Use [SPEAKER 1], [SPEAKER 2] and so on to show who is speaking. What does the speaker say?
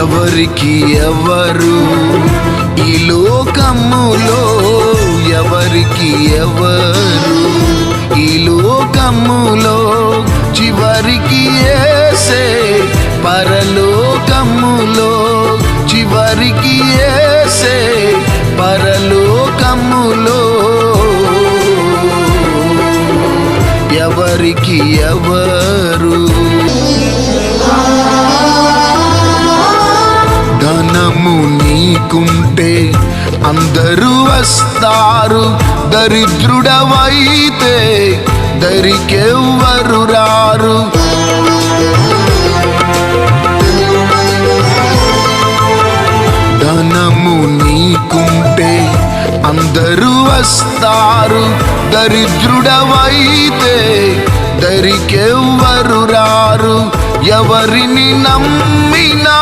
[SPEAKER 1] ఎవరికి ఎవరు ఈ లోకములో, ఎవరికి ఎవరు ఈ లోకములో, చివరికి యేసే పరలోకములో, చివరికి యేసే పరలోకములో. ఎవరికి ఎవరు ధనము నీకుంటే అందరూ వస్తారు, దరిద్రుడవైతే దరికెవ్వరు రారు. ధనము నీకుంటే అందరూ వస్తారు, దరిద్రుడవైతే దరికెవ్వరు రారు. ఎవరిని నమ్మినా